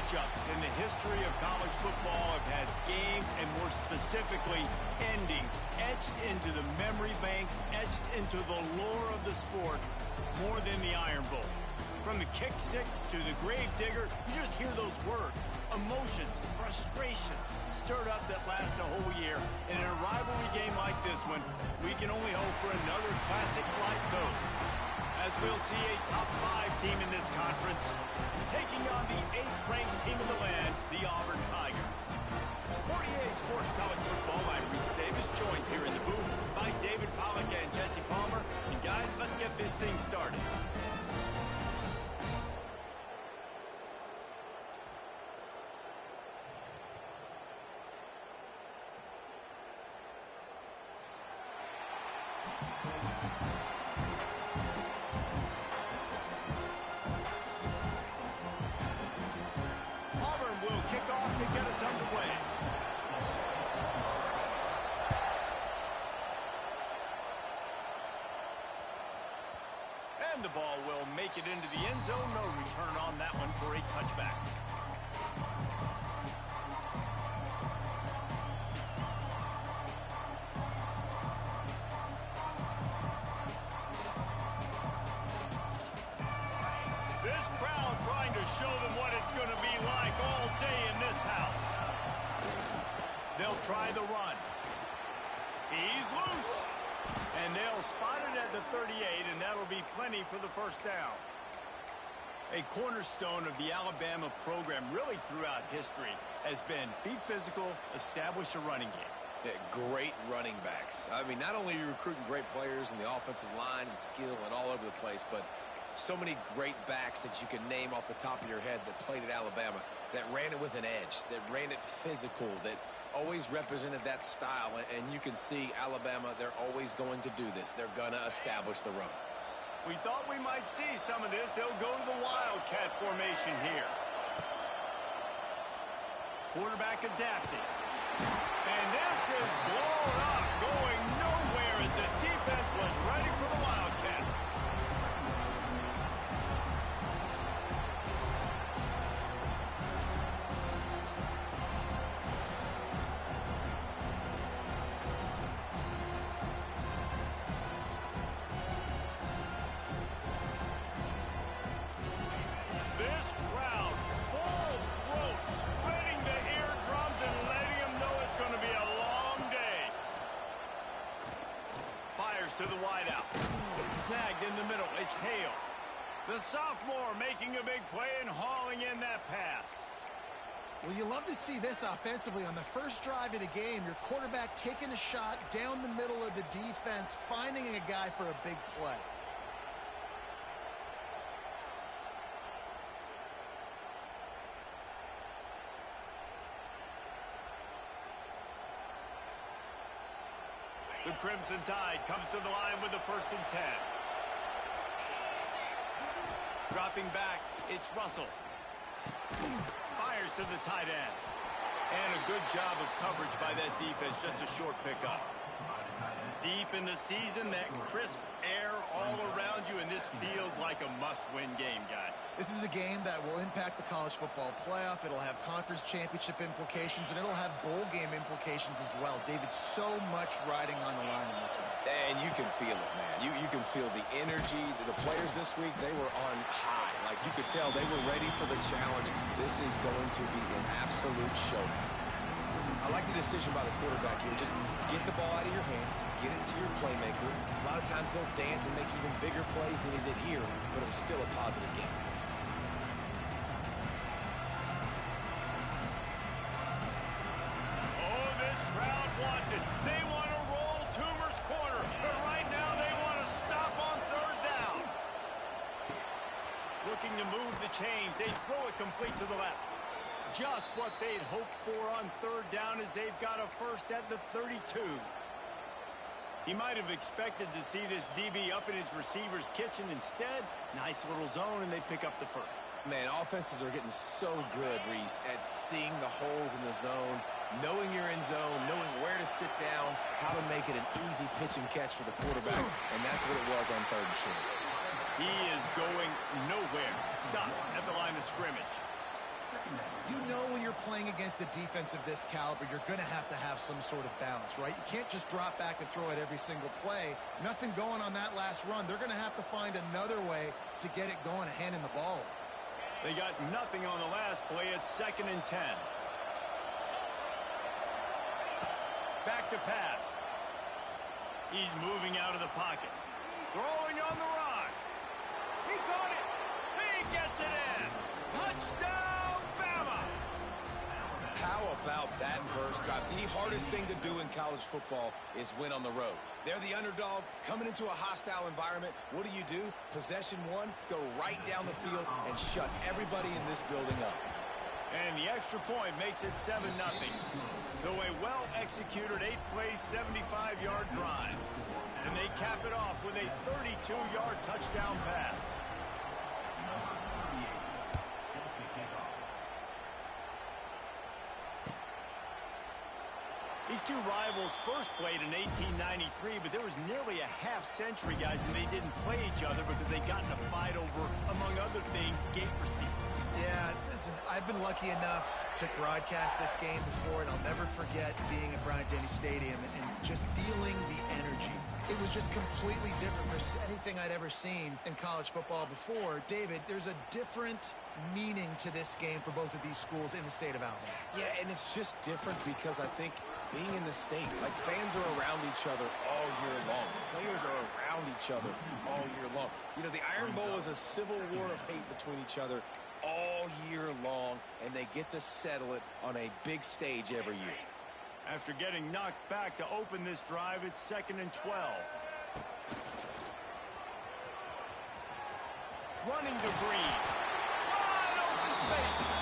matchups in the history of college football have had games, and more specifically, endings etched into the memory banks, etched into the lore of the sport, more than the Iron Bowl. From the kick six to the grave digger, you just hear those words. Emotions, frustrations, stirred up that last a whole year. And in a rivalry game like this one, we can only hope for another classic like those. As we'll see a top-5 team in this conference taking on the 8th-ranked team in the land, the Auburn Tigers. For EA Sports College Football, I'm Reese Davis, joined here in the booth by David Pollack and Jesse Palmer. And guys, let's get this thing started. And the ball will make it into the end zone. No return on that one for a touchback. This crowd trying to show them what it's going to be like all day in this house. They'll try the run. He's loose. And they'll spot it at the 38, and that'll be plenty for the first down. A cornerstone of the Alabama program really throughout history has been be physical, establish a running game. Yeah, great running backs. I mean, not only are you recruiting great players in the offensive line and skill and all over the place, but so many great backs that you can name off the top of your head that played at Alabama, that ran it with an edge, that ran it physical, that always represented that style. And you can see Alabama, they're always going to do this. They're going to establish the run. We thought we might see some of this. They'll go to the Wildcat formation here. Quarterback adapting. And this is blown up, going nowhere as the defense was ready for the Wildcat. To the wideout. Snagged in the middle. It's Hale. The sophomore making a big play and hauling in that pass. Well, you love to see this offensively. On the first drive of the game, your quarterback taking a shot down the middle of the defense, finding a guy for a big play. The Crimson Tide comes to the line with the 1st and 10. Dropping back, it's Russell. Fires to the tight end. And a good job of coverage by that defense, just a short pickup. Deep in the season, that crisp air all around you, and this feels like a must-win game, guys. This is a game that will impact the college football playoff. It'll have conference championship implications, and it'll have bowl game implications as well. David, so much riding on the line in this one. And you can feel it, man. You can feel the energy. The players this week, they were on high. Like, you could tell they were ready for the challenge. This is going to be an absolute showdown. I like the decision by the quarterback here. Just get the ball out of your hands, get it to your playmaker. A lot of times they'll dance and make even bigger plays than he did here, but it was still a positive game. Oh, this crowd wants it. They want to roll Toomer's corner, but right now they want to stop on 3rd down. Looking to move the chains. They throw it complete to the left. Just what they'd hoped for on 3rd down as they've got a first at the 32. He might have expected to see this DB up in his receiver's kitchen. Instead, nice little zone, and they pick up the first. Man, offenses are getting so good, Reese, at seeing the holes in the zone, knowing you're in zone, knowing where to sit down, how to make it an easy pitch and catch for the quarterback, and that's what it was on 3rd and short. He is going nowhere. Stop at the line of scrimmage. You know when you're playing against a defense of this caliber, you're going to have some sort of balance, right? You can't just drop back and throw it every single play. Nothing going on that last run. They're going to have to find another way to get it going and handing the ball off. They got nothing on the last play. It's 2nd and 10. Back to pass. He's moving out of the pocket. Throwing on the run. He caught it. He gets it in. Touchdown, Bama. How about that first drive? The hardest thing to do in college football is win on the road. They're the underdog coming into a hostile environment. What do? Possession one, go right down the field and shut everybody in this building up. And the extra point makes it 7-0. So a well-executed 8-play, 75-yard drive. And they cap it off with a 32-yard touchdown pass. These two rivals first played in 1893, but there was nearly a half-century, guys, when they didn't play each other because they got in a fight over, among other things, gate receipts. Yeah, listen, I've been lucky enough to broadcast this game before, and I'll never forget being at Bryant-Denny Stadium and just feeling the energy. It was just completely different from anything I'd ever seen in college football before. David, there's a different meaning to this game for both of these schools in the state of Alabama. Yeah, and it's just different because I think being in the state, like fans are around each other all year long. Players are around each other all year long. You know, the Iron Bowl is a civil war of hate between each other all year long, and they get to settle it on a big stage every year. After getting knocked back to open this drive, it's 2nd and 12. Running to Breed. Wide open spaces.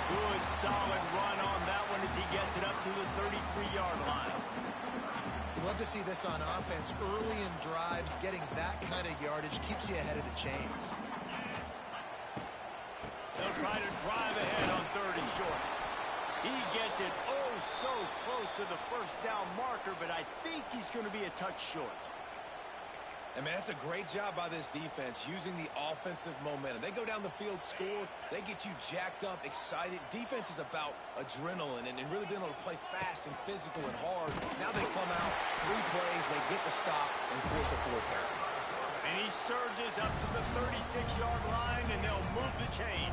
Good, solid run on that one as he gets it up to the 33-yard line. You love to see this on offense. Early in drives, getting that kind of yardage keeps you ahead of the chains. They'll try to drive ahead on 3rd and short. He gets it so close to the first down marker, but I think he's going to be a touch short. And man, that's a great job by this defense using the offensive momentum. They go down the field, score, they get you jacked up, excited. Defense is about adrenaline and really being able to play fast and physical and hard. Now they come out, 3 plays, they get the stop and force a 4th down. And he surges up to the 36-yard line, and they'll move the chain.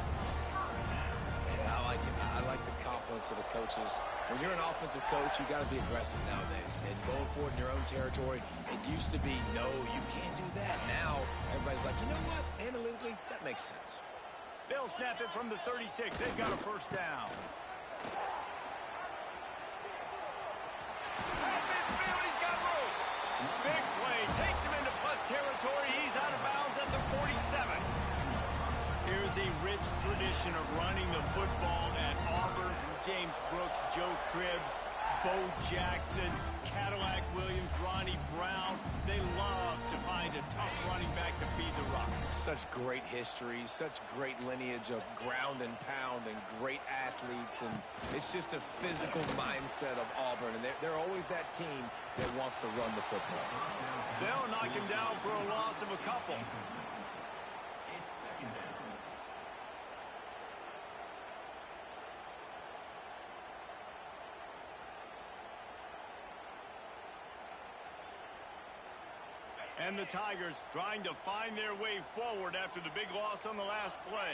Yeah, I like it. I like the confidence of the coaches. When you're an offensive coach, you got to be aggressive nowadays. And going forward in your own territory, it used to be, no, you can't do that. Now, everybody's like, you know what? Analytically, that makes sense. They'll snap it from the 36. They've got a 1st down. Midfield, he's got room. Big play. Takes him into plus territory. He's out of bounds at the 47. Here's a rich tradition of running the football at Auburn from James Brooks, Joe Cribbs, Bo Jackson, Cadillac Williams, Ronnie Brown. They love to find a tough running back to feed the rock. Such great history, such great lineage of ground and pound and great athletes. And it's just a physical mindset of Auburn. And they're always that team that wants to run the football. They'll knock him down for a loss of a couple. And the Tigers trying to find their way forward after the big loss on the last play.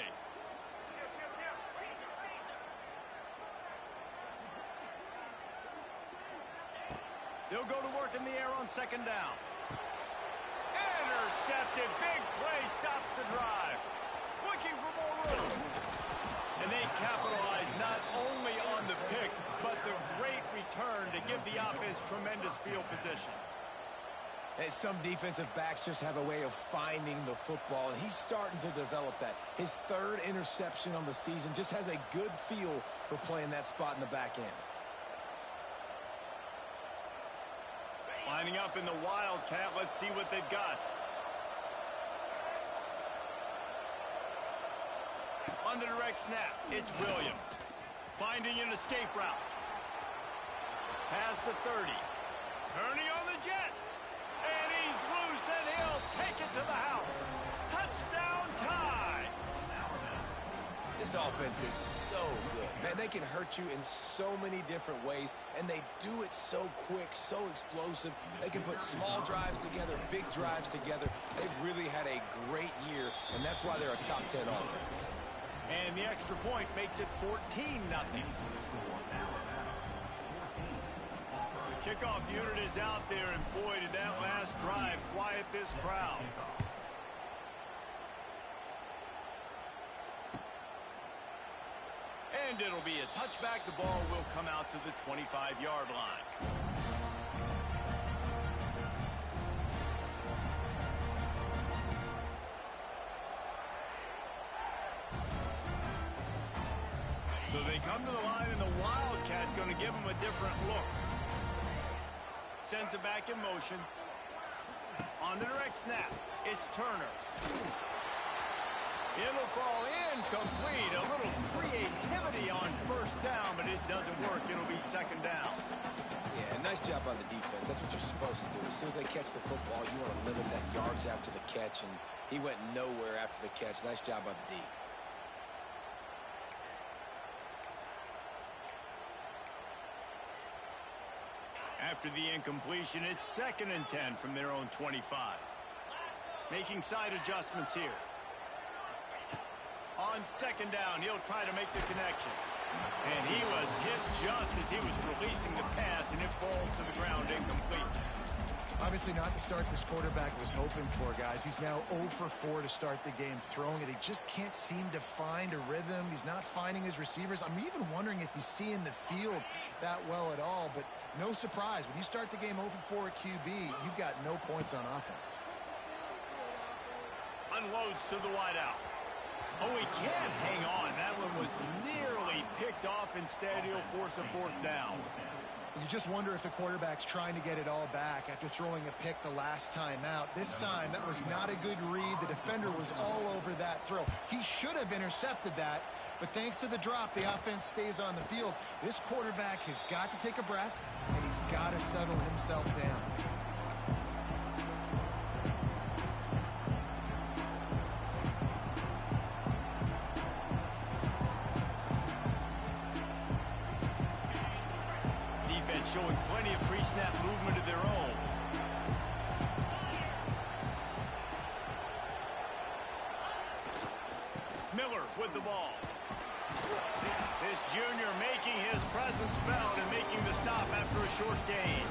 They'll go to work in the air on 2nd down. Intercepted. Big play stops the drive. Looking for more room. And they capitalize not only on the pick, but the great return to give the offense tremendous field position. And some defensive backs just have a way of finding the football, and he's starting to develop that. His 3rd interception on the season, just has a good feel for playing that spot in the back end. Lining up in the Wildcat. Let's see what they've got. On the direct snap, it's Williams. Finding an escape route. Past the 30. Turning on the Jets. And he's loose, and he'll take it to the house. Touchdown tie. This This offense is so good. Man, they can hurt you in so many different ways, and they do it so quick, so explosive. They can put small drives together, big drives together. They've really had a great year, and that's why they're a top 10 offense. And the extra point makes it 14-0. The kickoff unit is out there, and boy, did that last drive quiet this crowd. And it'll be a touchback. The ball will come out to the 25-yard line. So they come to the line, and the Wildcat going to give them a different look. Sends it back in motion. On the direct snap, it's Turner. It'll fall incomplete. A little creativity on first down, but it doesn't work. It'll be second down. Yeah, nice job on the defense. That's what you're supposed to do. As soon as they catch the football, you want to limit that yards after the catch, and he went nowhere after the catch. Nice job on the D. After the incompletion, it's 2nd and 10 from their own 25. Making side adjustments here. On second down, he'll try to make the connection. And he was hit just as he was releasing the pass, and it falls to the ground incomplete. Obviously not the start this quarterback was hoping for, guys. He's now 0 for 4 to start the game throwing it. He just can't seem to find a rhythm. He's not finding his receivers. I'm even wondering if he's seeing the field that well at all, but no surprise. When you start the game 0 for 4 at QB, you've got no points on offense. Unloads to the wideout. Oh, he can't hang on. That one was nearly picked off. Instead, he'll force a 4th down. You just wonder if the quarterback's trying to get it all back after throwing a pick the last time out. This time, that was not a good read. The defender was all over that throw. He should have intercepted that, but thanks to the drop, the offense stays on the field. This quarterback has got to take a breath, and he's got to settle himself down. Showing plenty of pre-snap movement of their own. Miller with the ball. This junior making his presence felt and making the stop after a short gain.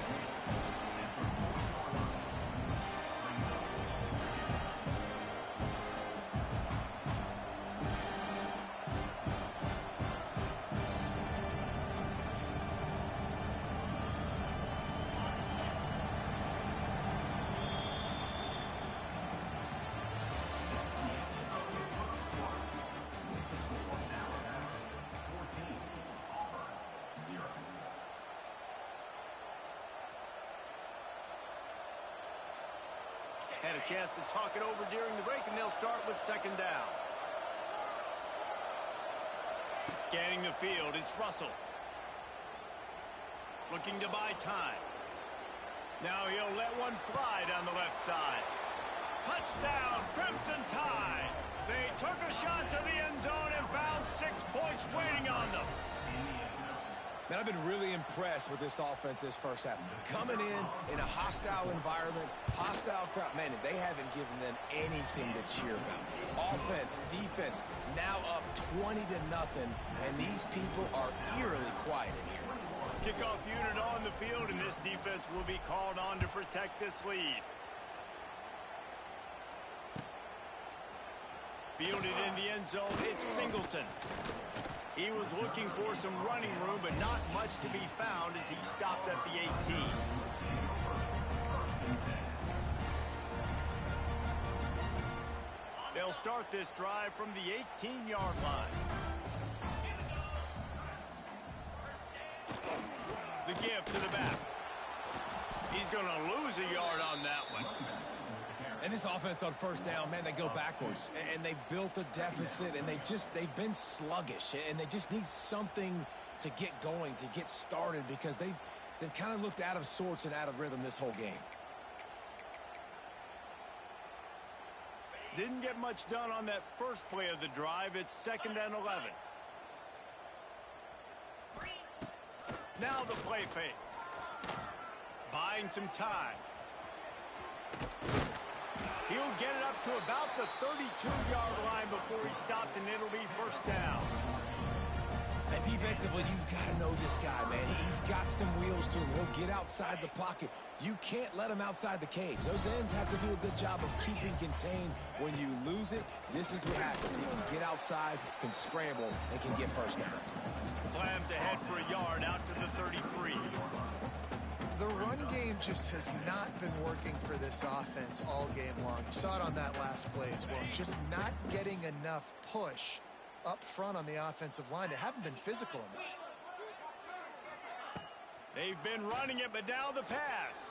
Had a chance to talk it over during the break, and they'll start with second down. Scanning the field, it's Russell. Looking to buy time. Now he'll let one fly down the left side. Touchdown, Crimson Tide. They took a shot to the end zone and found 6 points waiting on them. Man, I've been really impressed with this offense this first half. Coming in a hostile environment, hostile crowd. Man, they haven't given them anything to cheer about. Offense, defense, now up 20-0, and these people are eerily quiet in here. Kickoff unit on the field, and this defense will be called on to protect this lead. Fielded in the end zone, it's Singleton. He was looking for some running room, but not much to be found as he stopped at the 18. They'll start this drive from the 18-yard line. The give to the back. He's going to lose a yard on that one. And this offense on first down, man, they go backwards. And they built a deficit, and they've been sluggish. And they just need something to get going, to get started, because they've kind of looked out of sorts and out of rhythm this whole game. Didn't get much done on that first play of the drive. It's 2nd and 11. Now the play fake. Buying some time. He'll get it up to about the 32-yard line before he stopped, and it'll be 1st down. And defensively, you've got to know this guy, man. He's got some wheels to him. He'll get outside the pocket. You can't let him outside the cage. Those ends have to do a good job of keeping contained. When you lose it, this is what happens. He can get outside, can scramble, and can get 1st downs. Slams ahead for a yard out to the 33. The run game just has not been working for this offense all game long. You saw it on that last play as well. Just not getting enough push up front on the offensive line. They haven't been physical enough. They've been running it, but now the pass.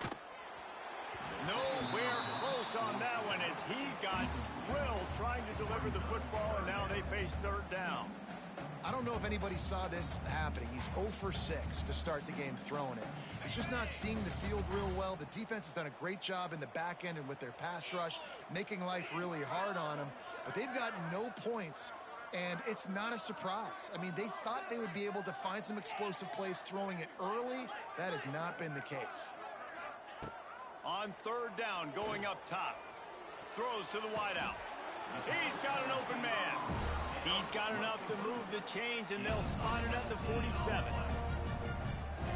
Nowhere close on that one as he got drilled trying to deliver the football, and now they face 3rd down. I don't know if anybody saw this happening. He's 0 for 6 to start the game throwing it. He's just not seeing the field real well. The defense has done a great job in the back end and with their pass rush, making life really hard on him. But they've got no points, and it's not a surprise. I mean, they thought they would be able to find some explosive plays throwing it early. That has not been the case. On 3rd down, going up top. Throws to the wideout. He's got an open man. He's got enough to move the chains, and they'll spot it at the 47.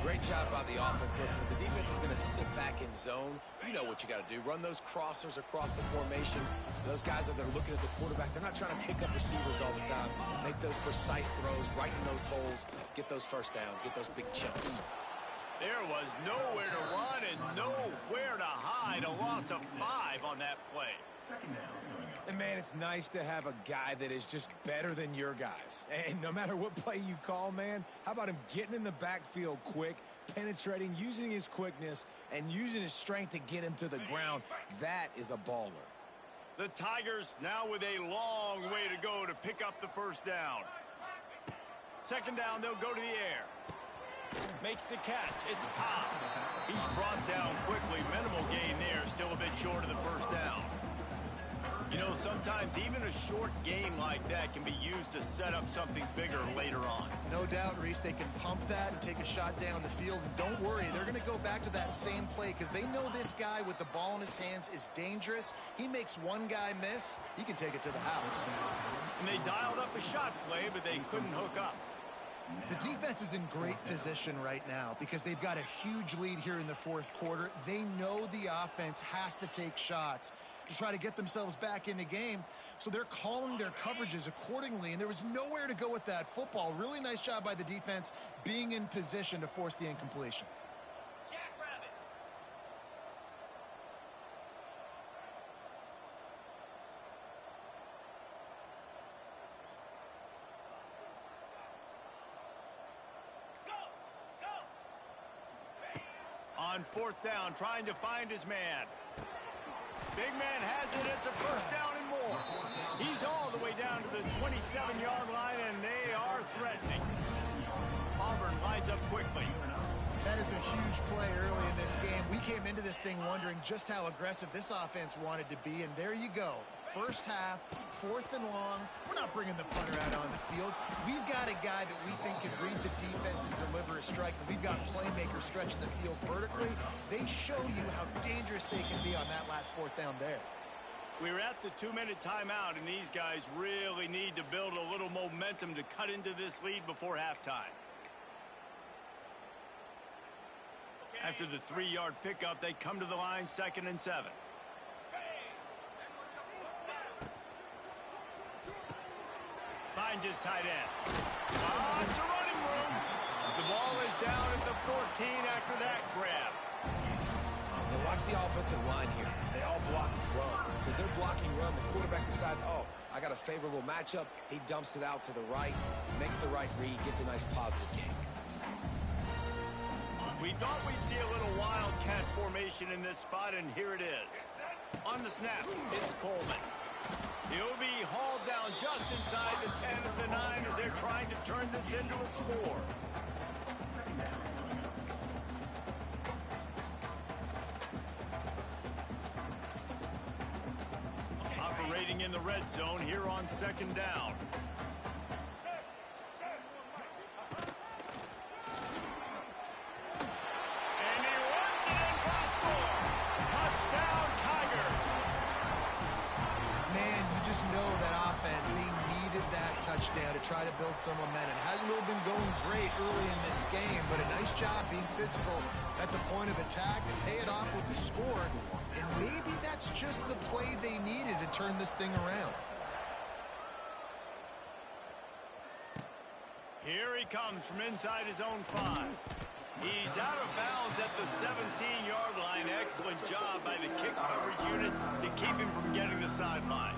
Great job by the offense. Listen, if the defense is going to sit back in zone, you know what you got to do. Run those crossers across the formation. Those guys that are looking at the quarterback, they're not trying to pick up receivers all the time. Make those precise throws, right in those holes, get those 1st downs, get those big chunks. There was nowhere to run and nowhere to hide. A loss of 5 on that play. And, man, it's nice to have a guy that is just better than your guys. And no matter what play you call, man, how about him getting in the backfield quick, penetrating, using his quickness, and using his strength to get him to the ground? That is a baller. The Tigers now with a long way to go to pick up the 1st down. 2nd down, they'll go to the air. Makes the catch. It's Cobb. He's brought down quickly. Minimal gain there. Still a bit short of the 1st down. You know, sometimes even a short game like that can be used to set up something bigger later on. No doubt, Reese, they can pump that and take a shot down the field. And don't worry, they're going to go back to that same play because they know this guy with the ball in his hands is dangerous. He makes one guy miss, he can take it to the house. And they dialed up a shot play, but they couldn't hook up. The defense is in great position right now because they've got a huge lead here in the 4th quarter. They know the offense has to take shots to try to get themselves back in the game. So they're calling their coverages accordingly, and there was nowhere to go with that football. Really nice job by the defense being in position to force the incompletion. On 4th down, trying to find his man. Big man has it. It's a 1st down and more. He's all the way down to the 27-yard line, and they are threatening. Auburn lines up quickly. That is a huge play early in this game. We came into this thing wondering just how aggressive this offense wanted to be, and there you go. 1st half, 4th and long. We're not bringing the punter out on the field. We've got a guy that we think can read the defense and deliver a strike. And we've got playmakers stretching the field vertically. They show you how dangerous they can be on that last 4th down there. We're at the 2-minute timeout, and these guys really need to build a little momentum to cut into this lead before halftime. After the 3-yard pickup, they come to the line, 2nd and 7. Finds his tight end. It's a running room. The ball is down at the 14 after that grab. Now watch the offensive line here. They all block and run. Because they're blocking run, the quarterback decides, oh, I got a favorable matchup. He dumps it out to the right, makes the right read, gets a nice positive game. We thought we'd see a little wildcat formation in this spot, and here it is. On the snap, it's Coleman. He'll be hauled down just inside the 10 of the 9 as they're trying to turn this into a score. Operating in the red zone here on second down. And he runs it in for the score. Touchdown, Tiger. Man, you just know that offense, they needed that touchdown to try to build some momentum. Hasn't really been going great early in this game, but a nice job being physical at the point of attack and pay it off with the score. And maybe that's just the play they needed to turn this thing around. Here he comes from inside his own 5. He's out of bounds at the 17-yard line. Excellent job by the kick coverage unit to keep him from getting the sideline.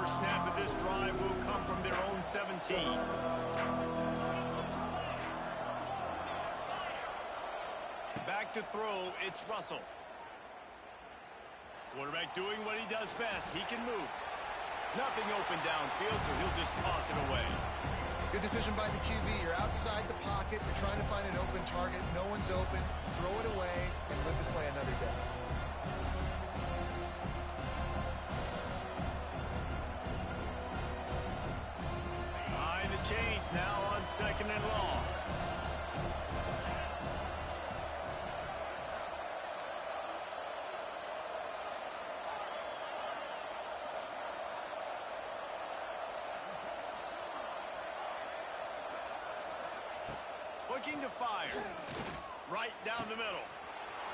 First snap of this drive will come from their own 17. Back to throw, it's Russell. Quarterback doing what he does best. He can move. Nothing open downfield, so he'll just toss it away. Good decision by the QB. You're outside the pocket. You're trying to find an open target. No one's open. Throw it away and live to play another day. Behind the chains now on second and long. Looking to fire. Right down the middle.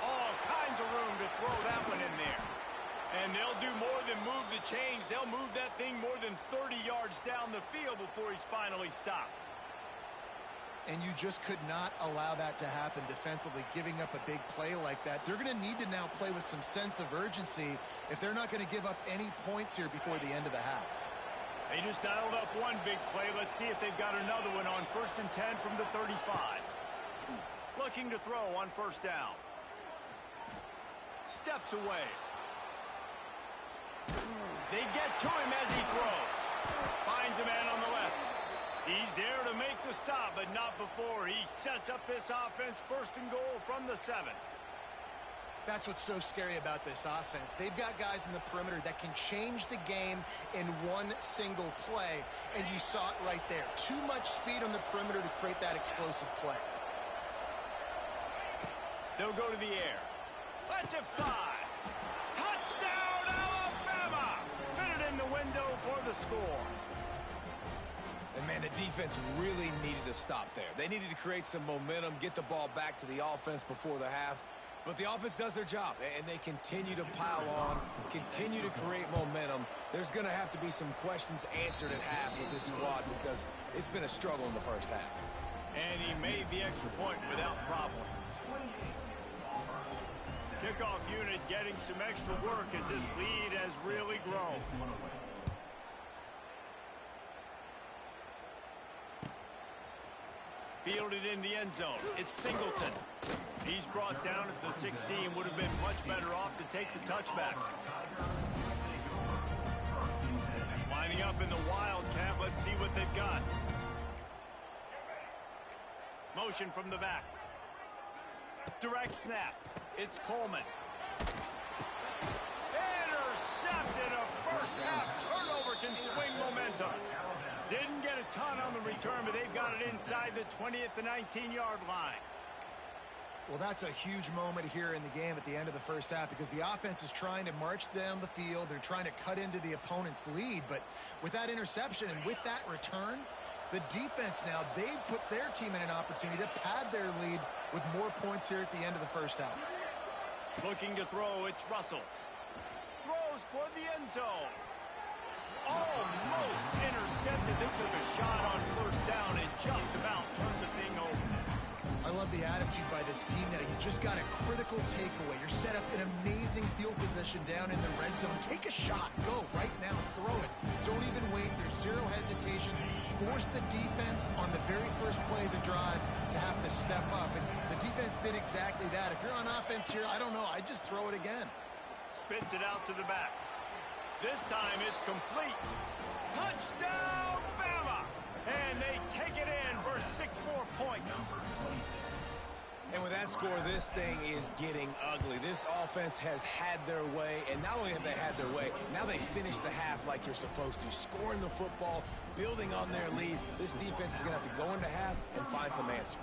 All kinds of room to throw that one in there. And they'll do more than move the chains. They'll move that thing more than 30 yards down the field before he's finally stopped. And you just could not allow that to happen defensively, giving up a big play like that. They're going to need to now play with some sense of urgency if they're not going to give up any points here before the end of the half. They just dialed up one big play. Let's see if they've got another one on 1st and 10 from the 35. Looking to throw on 1st down. Steps away. They get to him as he throws. Finds a man on the left. He's there to make the stop, but not before. He sets up this offense 1st and goal from the 7. That's what's so scary about this offense. They've got guys in the perimeter that can change the game in one single play, and you saw it right there. Too much speed on the perimeter to create that explosive play. They'll go to the air. Let's it fly. Touchdown, Alabama! Fitted in the window for the score. And, man, the defense really needed to stop there. They needed to create some momentum, get the ball back to the offense before the half. But the offense does their job, and they continue to pile on, continue to create momentum. There's going to have to be some questions answered at half with this squad because it's been a struggle in the first half. And he made the extra point without problem. Kickoff unit getting some extra work as this lead has really grown. Fielded in the end zone. It's Singleton. He's brought down at the 16. Would have been much better off to take the touchback. Lining up in the Wildcat. Let's see what they've got. Motion from the back. Direct snap. It's Coleman. Intercepted. A first half turnover can swing momentum. Didn't get a ton on the return, but they've got it inside the 20 at the 19-yard line. Well, that's a huge moment here in the game at the end of the first half because the offense is trying to march down the field. They're trying to cut into the opponent's lead, but with that interception and with that return, the defense now, they've put their team in an opportunity to pad their lead with more points here at the end of the first half. Looking to throw, it's Russell. Throws toward the end zone. Almost intercepted. They took a shot on 1st down and just about turned the thing over. I love the attitude by this team now. You just got a critical takeaway. You're set up in amazing field position down in the red zone. Take a shot. Go right now. Throw it. Don't even wait. There's zero hesitation. Force the defense on the very first play of the drive to have to step up. And the defense did exactly that. If you're on offense here, I don't know. I'd just throw it again. Spins it out to the back. This time it's complete. Touchdown, Bama! And they take it in for 6 more points. And that score, this thing is getting ugly. This offense has had their way, and not only have they had their way, now they finish the half like you're supposed to, scoring the football, building on their lead. This defense is going to have to go into half and find some answers.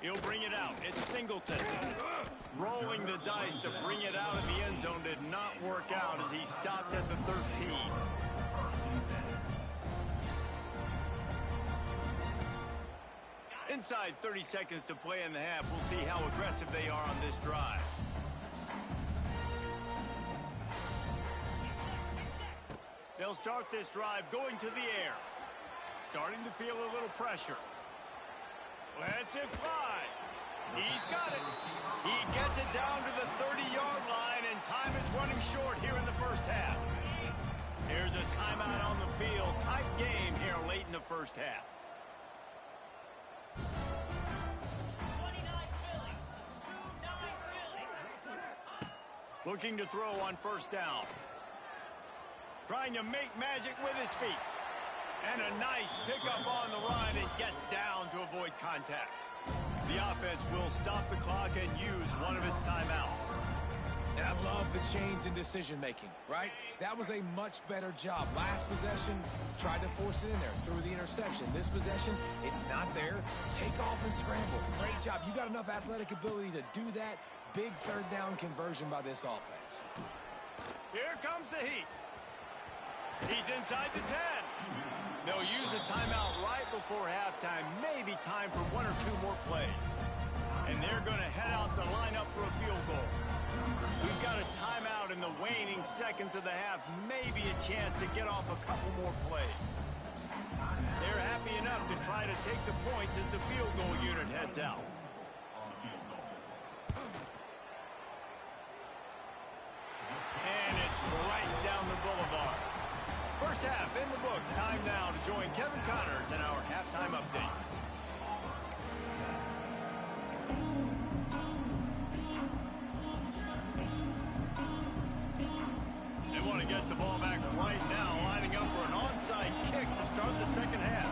He'll bring it out. It's Singleton. Rolling the dice to bring it out of the end zone did not work out as he stopped at the 13. Inside 30 seconds to play in the half. We'll see how aggressive they are on this drive. They'll start this drive going to the air. Starting to feel a little pressure. Lets it fly. He's got it. He gets it down to the 30-yard line, and time is running short here in the first half. There's a timeout on the field. Tight game here late in the first half. Looking to throw on first down. Trying to make magic with his feet. And a nice pickup on the run and gets down to avoid contact. The offense will stop the clock and use one of its timeouts. And I love the change in decision-making, right? That was a much better job. Last possession, tried to force it in there, threw the interception. This possession, it's not there. Take off and scramble. Great job. You got enough athletic ability to do that. Big third down conversion by this offense. Here comes the heat. He's inside the 10. They'll use a timeout right before halftime. Maybe time for one or two more plays. And they're going to head out to line up for a field goal. We've got a timeout in the waning seconds of the half. Maybe a chance to get off a couple more plays. They're happy enough to try to take the points as the field goal unit heads out. And it's right down the boulevard. First half in the books. Time now to join Kevin Connors in our halftime update. They want to get the ball back right now, lining up for an onside kick to start the second half.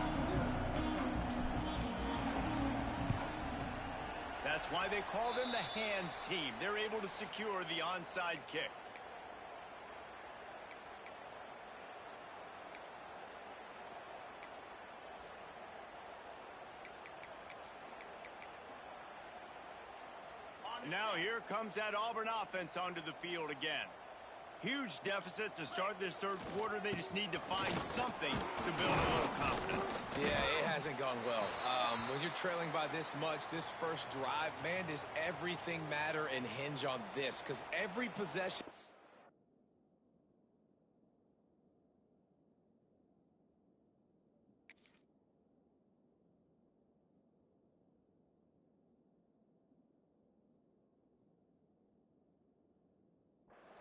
That's why they call them the hands team. They're able to secure the onside kick. Now here comes that Auburn offense onto the field again. Huge deficit to start this third quarter. They just need to find something to build a little confidence. Yeah, it hasn't gone well. When you're trailing by this much, this first drive, man, does everything matter and hinge on this? Because every possession...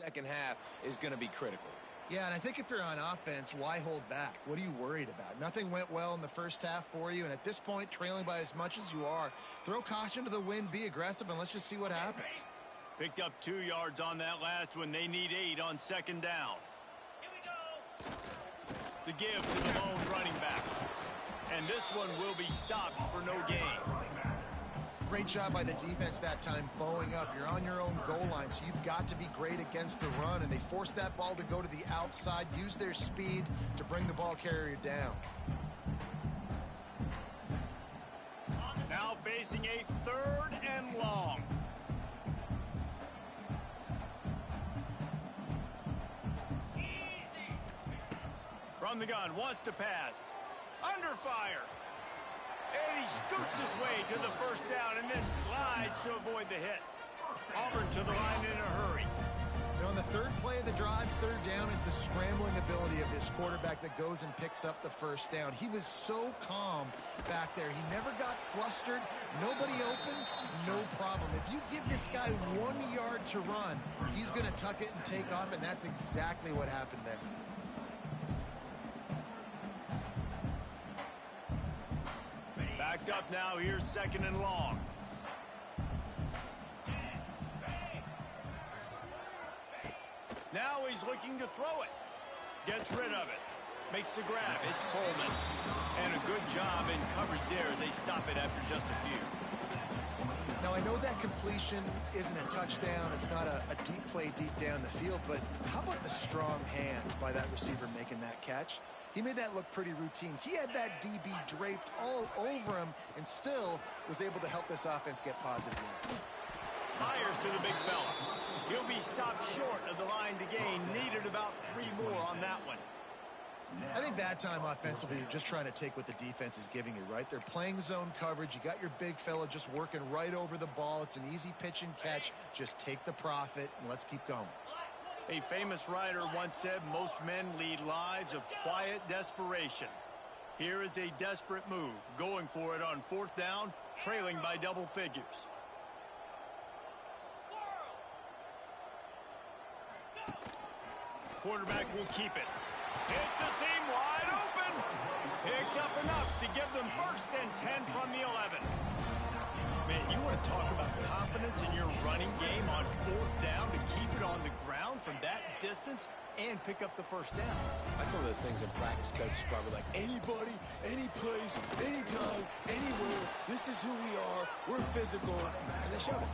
second half is going to be critical. Yeah, and I think if you're on offense, why hold back? What are you worried about? Nothing went well in the first half for you, and at this point, trailing by as much as you are, throw caution to the wind, be aggressive, and let's just see what happens. Picked up 2 yards on that last one. They need 8 on second down. Here we go. The give to the lone running back. And this one will be stopped for no gain. Great job by the defense that time, bowing up. You're on your own goal line, so you've got to be great against the run, and they forced that ball to go to the outside, use their speed to bring the ball carrier down. Now facing a third and long. Easy. From the gun, wants to pass. Under fire. And he scoots his way to the first down and then slides to avoid the hit. Auburn to the line in a hurry. You know, on the third play of the drive, third down, is the scrambling ability of this quarterback that goes and picks up the first down. He was so calm back there. He never got flustered. Nobody open, no problem. If you give this guy 1 yard to run, he's going to tuck it and take off, and that's exactly what happened there. Backed up now, here's second and long. Now he's looking to throw it. Gets rid of it. Makes the grab. It's Coleman. And a good job in coverage there as they stop it after just a few. Now, I know that completion isn't a touchdown. It's not a deep play deep down the field, but how about the strong hands by that receiver making that catch? He made that look pretty routine. He had that DB draped all over him and still was able to help this offense get positive yards. Fires to the big fella. He'll be stopped short of the line to gain. Needed about 3 more on that one. I think that time offensively, you're just trying to take what the defense is giving you, right? They're playing zone coverage. You got your big fella just working right over the ball. It's an easy pitch and catch. Just take the profit and let's keep going. A famous writer once said most men lead lives of quiet desperation. Here is a desperate move, going for it on 4th down, trailing by double figures. Quarterback will keep it. Hits a seam wide open. Picks up enough to give them 1st and 10 from the 11. Man, you want to talk about confidence in your running game on 4th down to keep it on the ground from that distance and pick up the 1st down. That's one of those things in practice, coaches probably like, anybody, any place, anytime, anywhere, this is who we are, we're physical, and they showed it.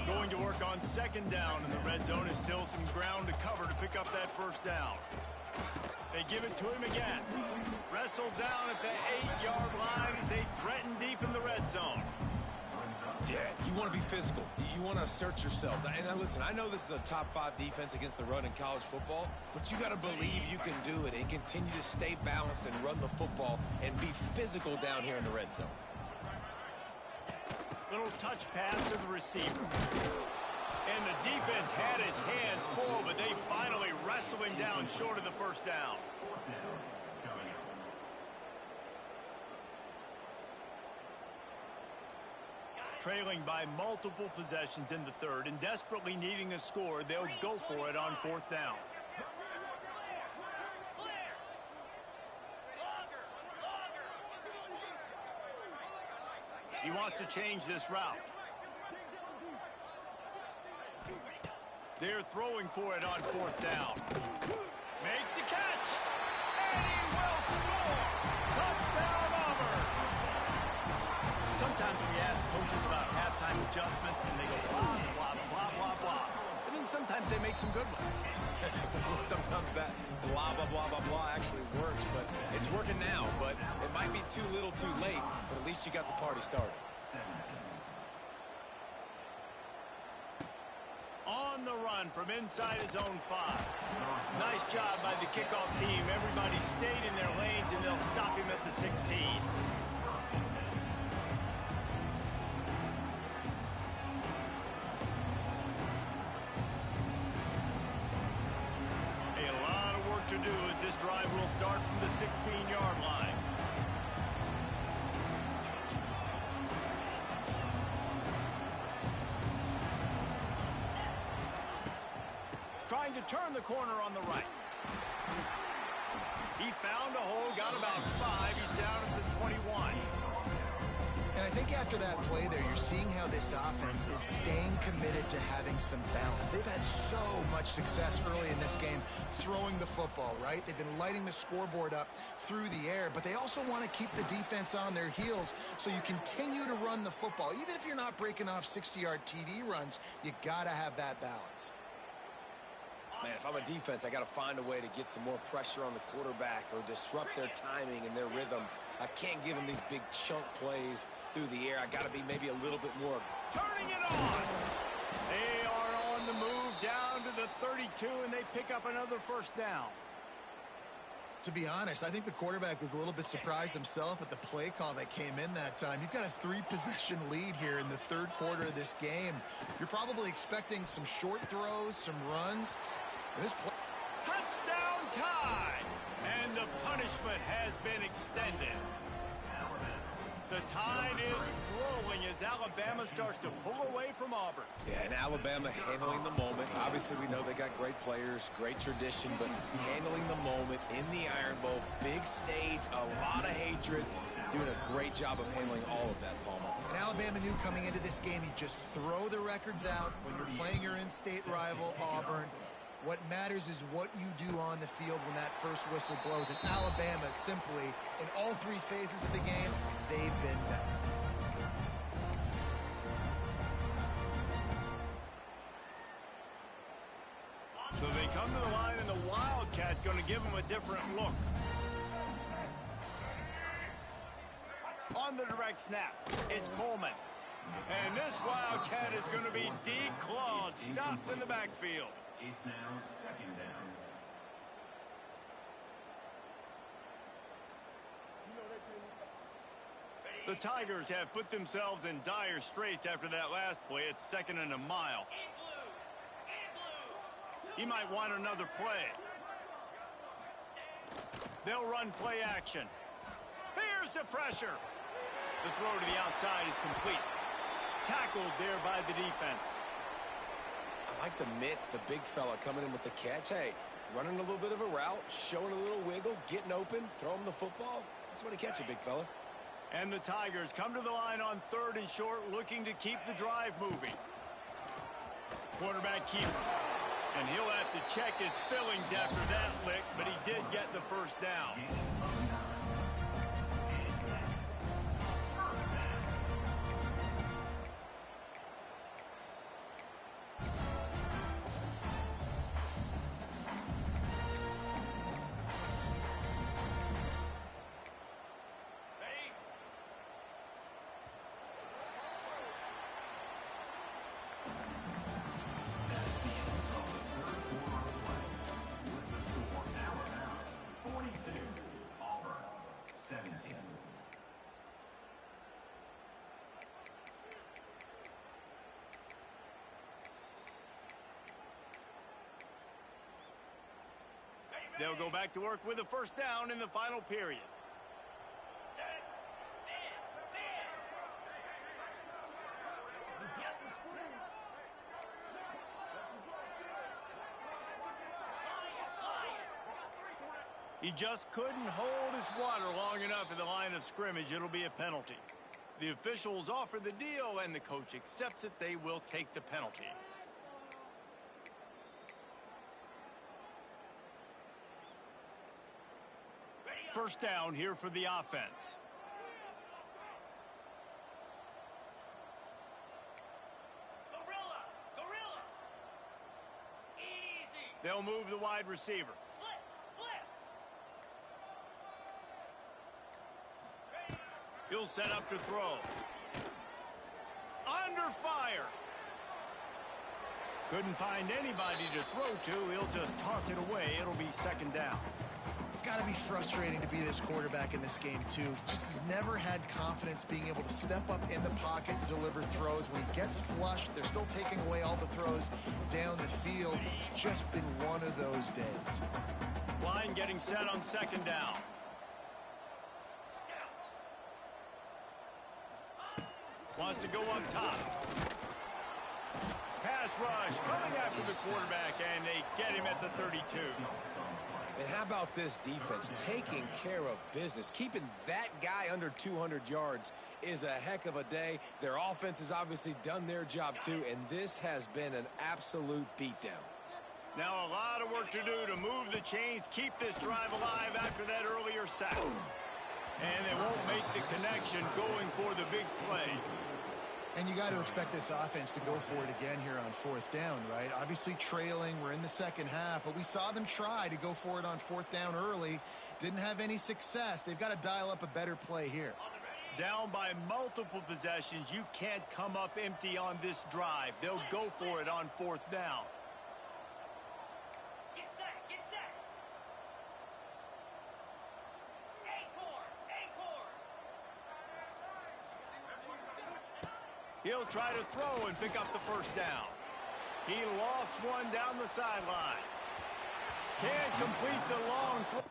Going to work on 2nd down, and the red zone is still some ground to cover to pick up that 1st down. They give it to him again. Wrestled down at the 8-yard line as they threaten deep in the red zone. Yeah, you want to be physical. You want to assert yourselves. And now listen, I know this is a top 5 defense against the run in college football, but you got to believe you can do it and continue to stay balanced and run the football and be physical down here in the red zone. Little touch pass to the receiver. And the defense had his hands full, but they finally wrestle him down short of the 1st down. Trailing by multiple possessions in the 3rd and desperately needing a score, they'll go for it on 4th down. He wants to change this route. They're throwing for it on 4th down. Makes the catch. And he will score. Touchdown, Auburn. Sometimes we ask coaches about halftime adjustments and they go blah, blah, blah, blah, blah. And then sometimes they make some good ones. Sometimes that blah, blah, blah, blah, blah actually works, but it's working now. But it might be too little too late, but at least you got the party started. On the run from inside his own 5. Nice job by the kickoff team. Everybody stayed in their lanes, and they'll stop him at the 16. A lot of work to do as this drive will start from the 16-yard line. Trying to turn the corner on the right. He found a hole, got about 5. He's down at the 21. And I think after that play there, you're seeing how this offense is staying committed to having some balance. They've had so much success early in this game throwing the football, right? They've been lighting the scoreboard up through the air, but they also want to keep the defense on their heels so you continue to run the football. Even if you're not breaking off 60-yard TD runs, you got to have that balance. Man, if I'm a defense, I got to find a way to get some more pressure on the quarterback or disrupt their timing and their rhythm. I can't give them these big chunk plays through the air. I got to be maybe a little bit more. Turning it on. They are on the move down to the 32, and they pick up another 1st down. To be honest, I think the quarterback was a little bit surprised himself at the play call that came in that time. You've got a 3-possession lead here in the 3rd quarter of this game. You're probably expecting some short throws, some runs. This play Touchdown tie! And the punishment has been extended. The tide is rolling as Alabama starts to pull away from Auburn. Yeah, and Alabama handling the moment. Obviously, we know they got great players, great tradition, but handling the moment in the Iron Bowl, big stage, a lot of hatred, doing a great job of handling all of that, Palmer. And Alabama knew coming into this game, you just throw the records out when you're playing your in-state rival, Auburn. What matters is what you do on the field when that first whistle blows. And Alabama simply, in all three phases of the game, they've been better. So they come to the line, and the Wildcat going to give them a different look. On the direct snap, it's Coleman. And this Wildcat is going to be declawed, stopped in the backfield. It's now second down. The Tigers have put themselves in dire straits after that last play. It's 2nd and a mile. He might want another play. They'll run play action. Here's the pressure. The throw to the outside is complete. Tackled there by the defense. I like the mitts, the big fella coming in with the catch. Hey, running a little bit of a route, showing a little wiggle, getting open, throw him the football. That's when he catch it, big fella. And the Tigers come to the line on 3rd and short, looking to keep the drive moving. Quarterback keeper. And he'll have to check his fillings after that lick, but he did get the first down. They'll go back to work with a first down in the final period. He just couldn't hold his water long enough in the line of scrimmage. It'll be a penalty. The officials offer the deal, and the coach accepts it. They will take the penalty. First down here for the offense. Gorilla. Easy. They'll move the wide receiver. Flip. He'll set up to throw. Under fire. Couldn't find anybody to throw to. He'll just toss it away. It'll be 2nd down. It's got to be frustrating to be this quarterback in this game, too. Just has never had confidence being able to step up in the pocket and deliver throws. When he gets flushed, they're still taking away all the throws down the field. It's just been one of those days. Line getting set on 2nd down. Wants to go up top. Pass rush coming after the quarterback, and they get him at the 32. And how about this defense taking care of business? Keeping that guy under 200 yards is a heck of a day. Their offense has obviously done their job too, and this has been an absolute beatdown. Now a lot of work to do to move the chains, keep this drive alive after that earlier sack. And they won't make the connection going for the big play. And you got to expect this offense to go for it again here on 4th down, right? Obviously trailing, we're in the second half, but we saw them try to go for it on 4th down early. Didn't have any success. They've got to dial up a better play here. Down by multiple possessions, you can't come up empty on this drive. They'll go for it on 4th down. Get set. Acorn. He'll try to throw and pick up the first down. He lofts one down the sideline. Can't complete the long throw.